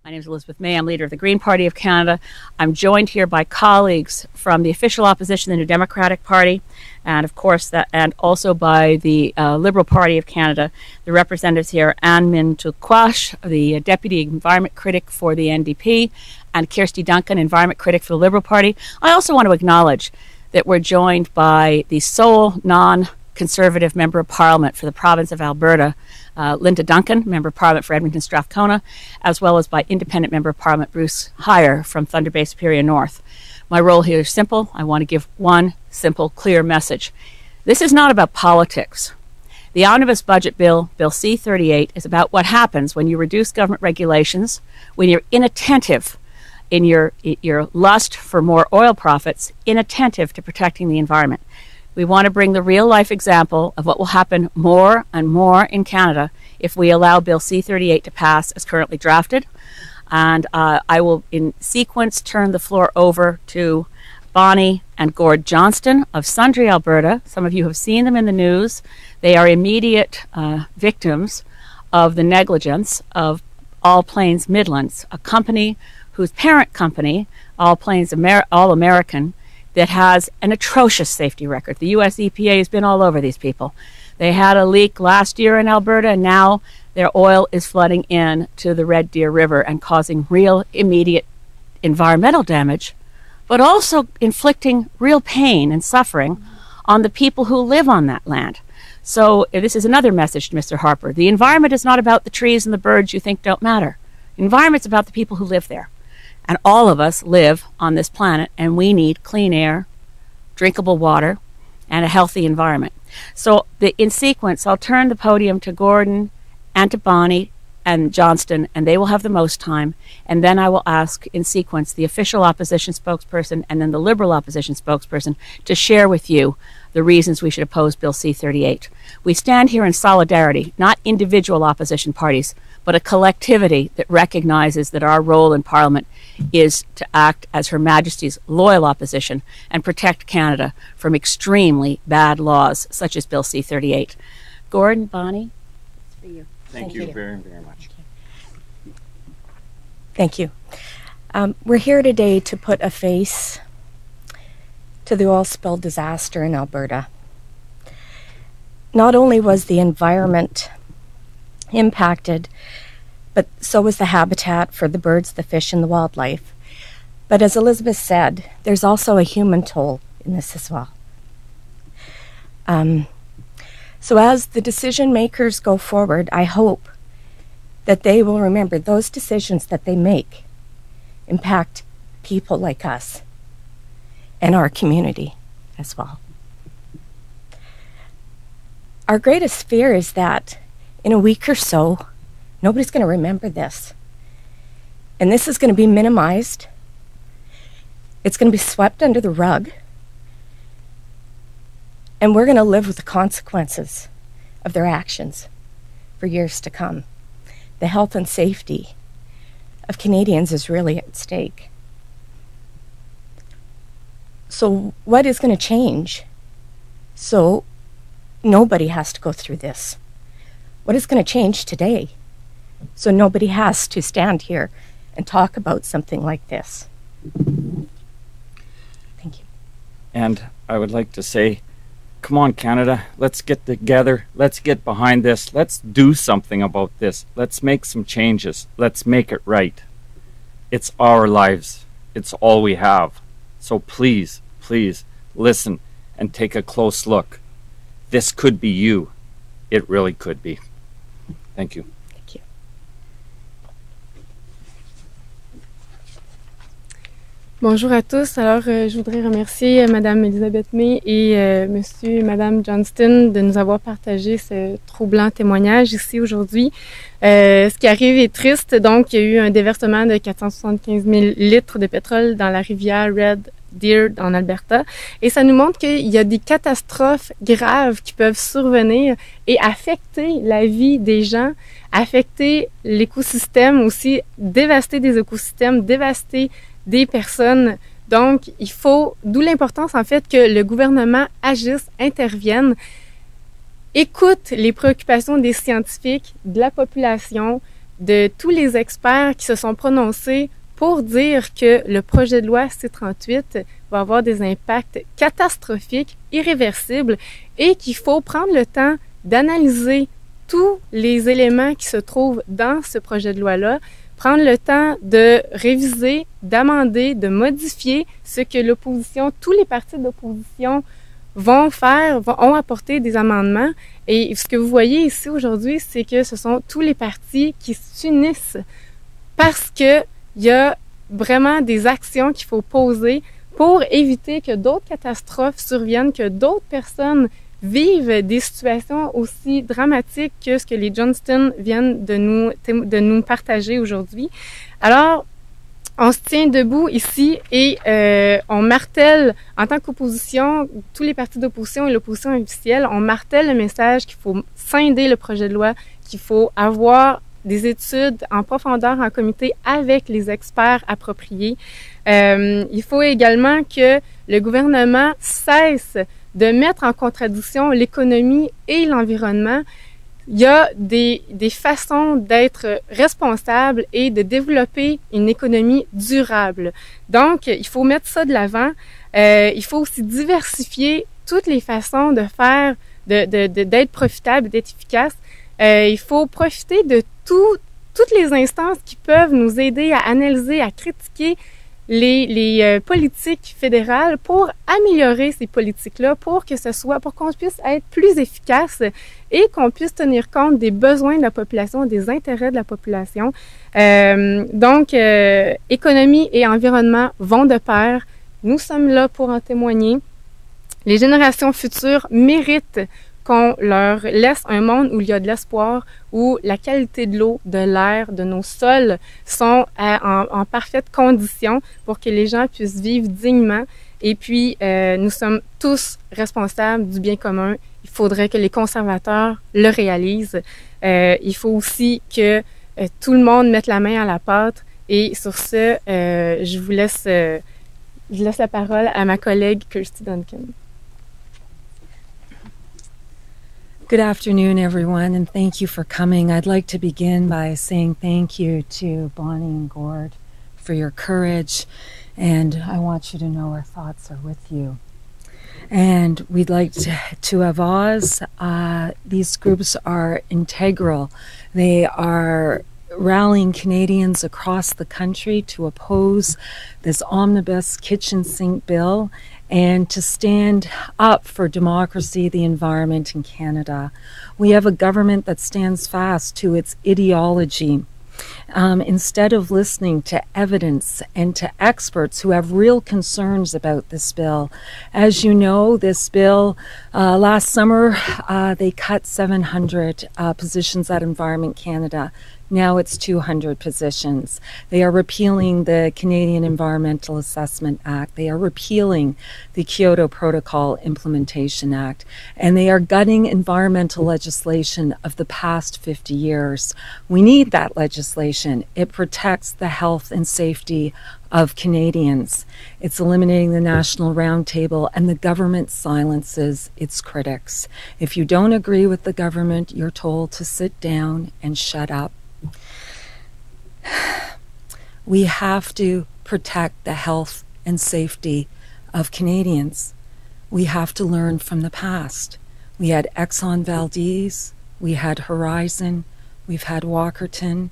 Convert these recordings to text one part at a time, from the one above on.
My name is Elizabeth May. I'm leader of the Green Party of Canada. I'm joined here by colleagues from the official opposition, the New Democratic Party, and of course and also by the Liberal Party of Canada. The representatives here, Anne Min Tulquash, the Deputy Environment Critic for the NDP, and Kirsty Duncan, Environment Critic for the Liberal Party. I also want to acknowledge that we're joined by the sole non-Conservative Member of Parliament for the province of Alberta, Linda Duncan, Member of Parliament for Edmonton Strathcona, as well as by Independent Member of Parliament Bruce Heyer from Thunder Bay Superior North. My role here is simple. I want to give one simple, clear message. This is not about politics. The Omnibus Budget Bill, Bill C-38, is about what happens when you reduce government regulations, when you're inattentive in your lust for more oil profits, inattentive to protecting the environment. We want to bring the real-life example of what will happen more and more in Canada if we allow Bill C-38 to pass as currently drafted. And I will, in sequence, turn the floor over to Bonnie and Gord Johnston of Sundre, Alberta. Some of you have seen them in the news. They are immediate victims of the negligence of All Plains Midlands, a company whose parent company, All Plains All American, that has an atrocious safety record. The U.S. EPA has been all over these people. They had a leak last year in Alberta, and now their oil is flooding in to the Red Deer River and causing real immediate environmental damage, but also inflicting real pain and suffering on the people who live on that land. So this is another message to Mr. Harper. The environment is not about the trees and the birds you think don't matter. The environment's about the people who live there. And all of us live on this planet, and we need clean air, drinkable water, and a healthy environment. So in sequence, I'll turn the podium to Gordon and to Bonnie and Johnston, and they will have the most time. And then I will ask, in sequence, the official opposition spokesperson and then the Liberal opposition spokesperson to share with you the reasons we should oppose Bill C-38. We stand here in solidarity, not individual opposition parties, but a collectivity that recognizes that our role in Parliament is to act as Her Majesty's loyal opposition and protect Canada from extremely bad laws such as Bill C-38. Gordon, Bonnie, it's for you. Thank you very, very much. Thank you. We're here today to put a face to the oil spill disaster in Alberta. Not only was the environment impacted, but so was the habitat for the birds, the fish, and the wildlife. But as Elizabeth said, there's also a human toll in this as well. So as the decision makers go forward, I hope that they will remember those decisions that they make impact people like us and our community as well. Our greatest fear is that in a week or so, nobody's going to remember this. And this is going to be minimized. It's going to be swept under the rug. And we're going to live with the consequences of their actions for years to come. The health and safety of Canadians is really at stake. So what is going to change so nobody has to go through this? What is going to change today so nobody has to stand here and talk about something like this? Thank you. And I would like to say, come on, Canada, let's get together. Let's get behind this. Let's do something about this. Let's make some changes. Let's make it right. It's our lives. It's all we have. So please, please listen and take a close look. This could be you. It really could be. Thank you. Thank you. Bonjour à tous. Alors, je voudrais remercier Madame Elizabeth May et Monsieur et Madame Johnston de nous avoir partagé ce troublant témoignage ici aujourd'hui. Ce qui arrive est triste. Donc, il y a eu un déversement de 475 000 litres de pétrole dans la rivière Red Deer en Alberta. Et ça nous montre qu'il y a des catastrophes graves qui peuvent survenir et affecter la vie des gens, affecter l'écosystème aussi, dévaster des écosystèmes, dévaster des personnes. Donc, il faut, d'où l'importance en fait que le gouvernement agisse, intervienne, écoute les préoccupations des scientifiques, de la population, de tous les experts qui se sont prononcés pour dire que le projet de loi C-38 va avoir des impacts catastrophiques, irréversibles, et qu'il faut prendre le temps d'analyser tous les éléments qui se trouvent dans ce projet de loi-là, prendre le temps de réviser, d'amender, de modifier ce que l'opposition, tous les partis d'opposition vont faire, ont apporté des amendements. Et ce que vous voyez ici aujourd'hui, c'est que ce sont tous les partis qui s'unissent parce que il y a vraiment des actions qu'il faut poser pour éviter que d'autres catastrophes surviennent, que d'autres personnes vivent des situations aussi dramatiques que ce que les Johnston viennent de nous partager aujourd'hui. Alors, on se tient debout ici et on martèle, en tant qu'opposition, tous les partis d'opposition et l'opposition officielle, on martèle le message qu'il faut scinder le projet de loi, qu'il faut avoir des études en profondeur en comité avec les experts appropriés. Il faut également que le gouvernement cesse de mettre en contradiction l'économie et l'environnement. Il y a des façons d'être responsable et de développer une économie durable. Donc, il faut mettre ça de l'avant. Il faut aussi diversifier toutes les façons de faire, d'être profitable, d'être efficace. Il faut profiter de toutes les instances qui peuvent nous aider à analyser, à critiquer les politiques fédérales pour améliorer ces politiques-là, pour qu'on puisse être plus efficace et qu'on puisse tenir compte des besoins de la population, des intérêts de la population. Donc, économie et environnement vont de pair. Nous sommes là pour en témoigner. Les générations futures méritent qu'on leur laisse un monde où il y a de l'espoir, où la qualité de l'eau, de l'air, de nos sols sont en parfaite condition pour que les gens puissent vivre dignement. Et puis, nous sommes tous responsables du bien commun. Il faudrait que les conservateurs le réalisent. Il faut aussi que tout le monde mette la main à la pâte. Et sur ce, je laisse la parole à ma collègue Kirsty Duncan. Good afternoon, everyone, and thank you for coming. I'd like to begin by saying thank you to Bonnie and Gord for your courage, and I want you to know our thoughts are with you. And we'd like to have Oz. These groups are integral. They are rallying Canadians across the country to oppose this omnibus kitchen sink bill and to stand up for democracy, the environment in Canada. We have a government that stands fast to its ideology. Instead of listening to evidence and to experts who have real concerns about this bill. As you know, this bill, last summer, they cut 700 positions at Environment Canada. Now it's 200 positions. They are repealing the Canadian Environmental Assessment Act. They are repealing the Kyoto Protocol Implementation Act. And they are gutting environmental legislation of the past 50 years. We need that legislation. It protects the health and safety of Canadians. It's eliminating the National Roundtable, and the government silences its critics. If you don't agree with the government, you're told to sit down and shut up. We have to protect the health and safety of Canadians. We have to learn from the past. We had Exxon Valdez, we had Horizon, we've had Walkerton,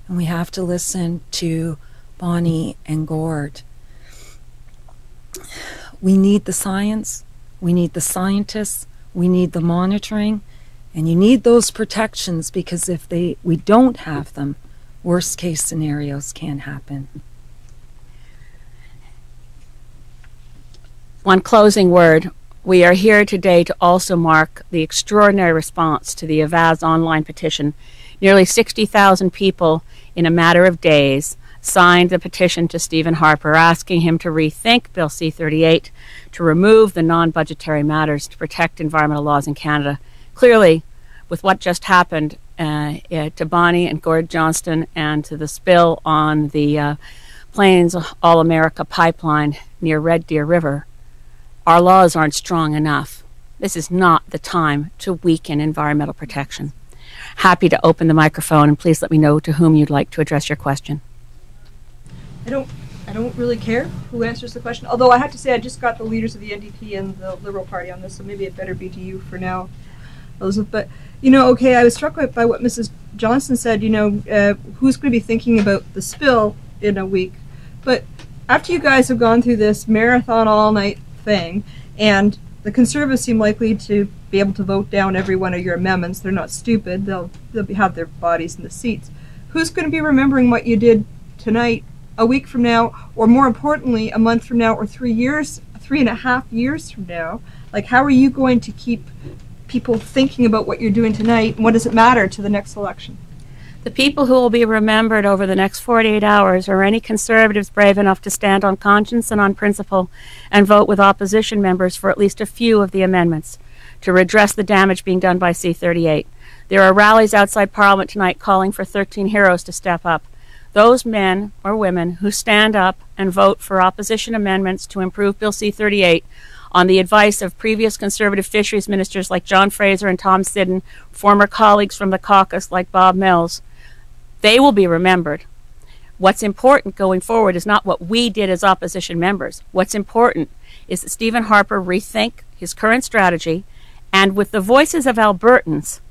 and we have to listen to Bonnie and Gord. We need the science, we need the scientists, we need the monitoring, and you need those protections, because if we don't have them, worst case scenarios can happen. One closing word. We are here today to also mark the extraordinary response to the Avaz online petition. Nearly 60,000 people in a matter of days signed the petition to Stephen Harper, asking him to rethink Bill C-38, to remove the non-budgetary matters to protect environmental laws in Canada. Clearly, with what just happened to Bonnie and Gord Johnston and to the spill on the Plains All-America pipeline near Red Deer River, our laws aren't strong enough. This is not the time to weaken environmental protection. happy to open the microphone, and please let me know to whom you'd like to address your question. I don't really care who answers the question, although I have to say I just got the leaders of the NDP and the Liberal Party on this, so maybe it better be to you for now, Elizabeth. But, you know, okay, I was struck by what Mrs. Johnston said, you know, who's going to be thinking about the spill in a week. But after you guys have gone through this marathon all-night thing, and the Conservatives seem likely to be able to vote down every one of your amendments, they're not stupid, they'll have their bodies in the seats. Who's going to be remembering what you did tonight a week from now, or more importantly, a month from now, or 3.5 years from now? Like, how are you going to keep people thinking about what you're doing tonight, and what does it matter to the next election? The people who will be remembered over the next 48 hours are any Conservatives brave enough to stand on conscience and on principle and vote with opposition members for at least a few of the amendments to redress the damage being done by C-38. There are rallies outside Parliament tonight calling for 13 heroes to step up. Those men or women who stand up and vote for opposition amendments to improve Bill C-38 on the advice of previous Conservative fisheries ministers like John Fraser and Tom Siddon, former colleagues from the caucus like Bob Mills, they will be remembered. What's important going forward is not what we did as opposition members. What's important is that Stephen Harper rethink his current strategy, and with the voices of Albertans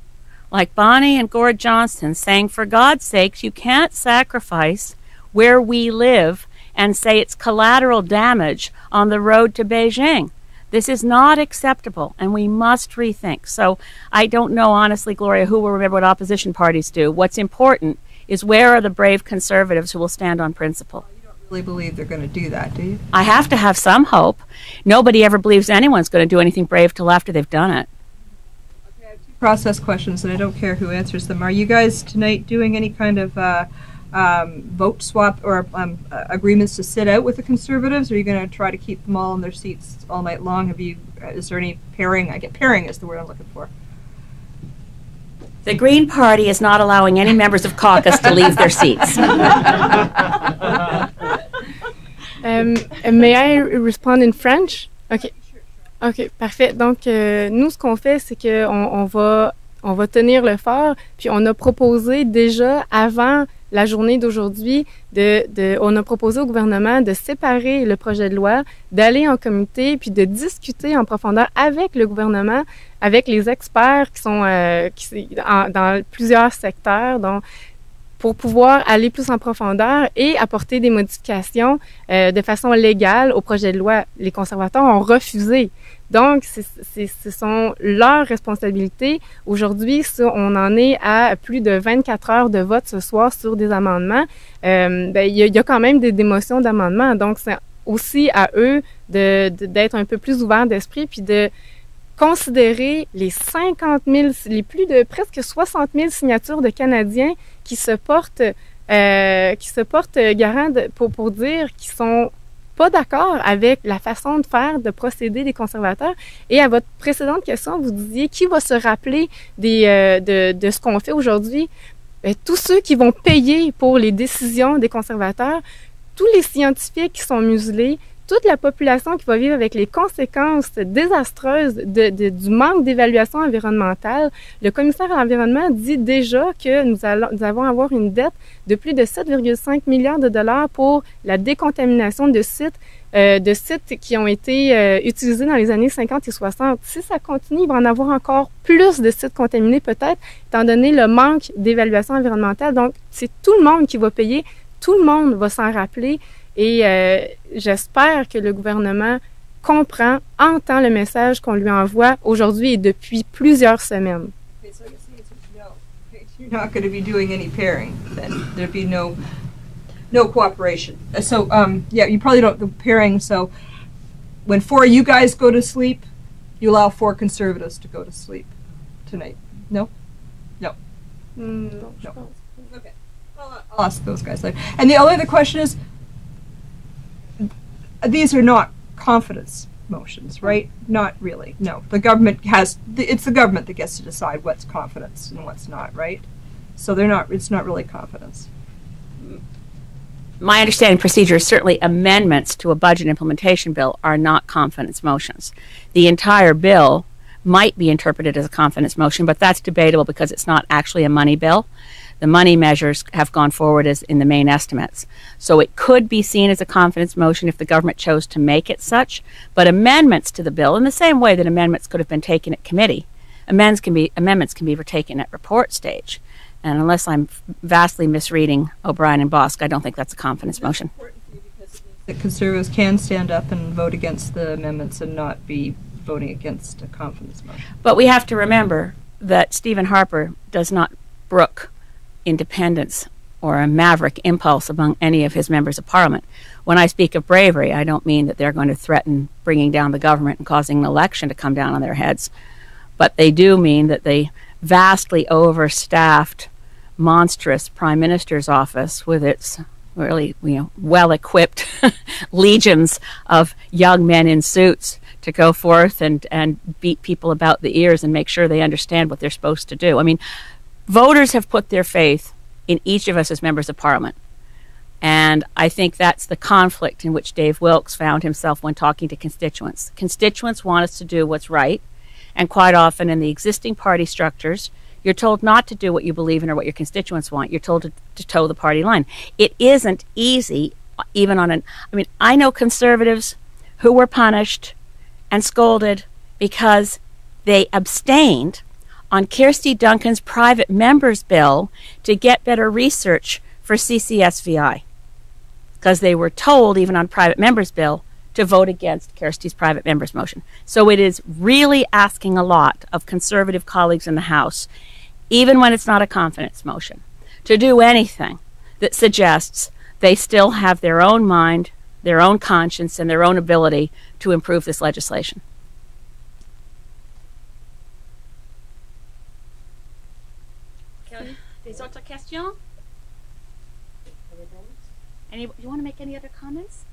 like Bonnie and Gord Johnston saying, for God's sakes, you can't sacrifice where we live and say it's collateral damage on the road to Beijing. This is not acceptable, and we must rethink. So I don't know, honestly, Gloria, who will remember what opposition parties do. What's important is where are the brave Conservatives who will stand on principle. You don't really believe they're going to do that, do you? I have to have some hope. Nobody ever believes anyone's going to do anything brave till after they've done it. Okay, I have two process questions, and I don't care who answers them. Are you guys tonight doing any kind of vote swap or agreements to sit out with the Conservatives? Or are you going to try to keep them all in their seats all night long? Is there any pairing? Pairing is the word I'm looking for. The Green Party is not allowing any members of caucus to leave their seats. May I respond in French? Okay. OK, parfait. Donc, nous, ce qu'on fait, c'est qu'on va tenir le fort, puis on a proposé déjà avant la journée d'aujourd'hui, on a proposé au gouvernement de séparer le projet de loi, d'aller en comité, puis de discuter en profondeur avec le gouvernement, avec les experts qui sont dans plusieurs secteurs, donc pour pouvoir aller plus en profondeur et apporter des modifications de façon légale au projet de loi. Les conservateurs ont refusé. Donc, ce sont leurs responsabilités. Aujourd'hui, on en est à plus de 24 heures de vote ce soir sur des amendements. Il y a quand même des motions d'amendement. Donc, c'est aussi à eux d'être un peu plus ouverts d'esprit puis de considérer les 50 000, les plus de presque 60 000 signatures de Canadiens qui se portent garants pour dire qu'ils sont pas d'accord avec la façon de faire, de procéder des conservateurs. Et à votre précédente question, vous disiez qui va se rappeler de ce qu'on fait aujourd'hui? Tous ceux qui vont payer pour les décisions des conservateurs, tous les scientifiques qui sont muselés, toute la population qui va vivre avec les conséquences désastreuses du manque d'évaluation environnementale. Le commissaire à l'environnement dit déjà que nous allons avoir une dette de plus de 7,5 milliards de dollars pour la décontamination de sites qui ont été utilisés dans les années 50 et 60. Si ça continue, il va en avoir encore plus de sites contaminés peut-être, étant donné le manque d'évaluation environnementale. Donc, c'est tout le monde qui va payer, tout le monde va s'en rappeler. Et j'espère que le gouvernement comprend, entend le message qu'on lui envoie aujourd'hui et depuis plusieurs semaines. Okay, so you're not going to be doing any pairing, then there'd be no cooperation. So yeah, you probably don't do pairing. So when 4 of you guys go to sleep, you allow 4 Conservatives to go to sleep tonight. No. No. Okay. Well, I'll ask those guys later. And the other question is, these are not confidence motions, right? Not really. No, the government it's the government that gets to decide what's confidence and what's not, right? So it's not really confidence. My understanding procedure is certainly amendments to a budget implementation bill are not confidence motions. The entire bill might be interpreted as a confidence motion, but that's debatable because it's not actually a money bill. The money measures have gone forward as in the main estimates. So it could be seen as a confidence motion if the government chose to make it such, but amendments to the bill, in the same way that amendments could have been taken at committee, amendments can be taken at report stage. And unless I'm vastly misreading O'Brien and Bosk, I don't think that's a confidence motion. That Conservatives can stand up and vote against the amendments and not be voting against a confidence motion. But we have to remember that Stephen Harper does not brook independence or a maverick impulse among any of his members of Parliament. When I speak of bravery, I don't mean that they're going to threaten bringing down the government and causing an election to come down on their heads, but they do mean that the vastly overstaffed, monstrous Prime Minister's office, with its really well-equipped legions of young men in suits to go forth and beat people about the ears and make sure they understand what they're supposed to do. I mean, voters have put their faith in each of us as members of Parliament. And I think that's the conflict in which Dave Wilkes found himself when talking to constituents. Constituents want us to do what's right, and quite often in the existing party structures, you're told not to do what you believe in or what your constituents want. You're told to toe the party line. It isn't easy, even on I know Conservatives who were punished and scolded because they abstained on Kirsty Duncan's private members bill to get better research for CCSVI, because they were told, even on private members bill, to vote against Kirsty's private members motion. So it is really asking a lot of Conservative colleagues in the House, even when it's not a confidence motion, to do anything that suggests they still have their own mind, their own conscience, and their own ability to improve this legislation. Des autres questions? You want to make any other comments?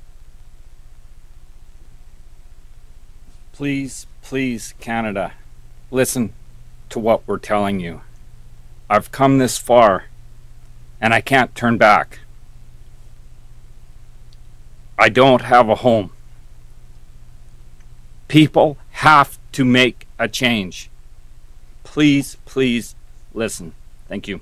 Please, please, Canada, listen to what we're telling you. I've come this far, and I can't turn back. I don't have a home. People have to make a change. Please, please listen. Thank you.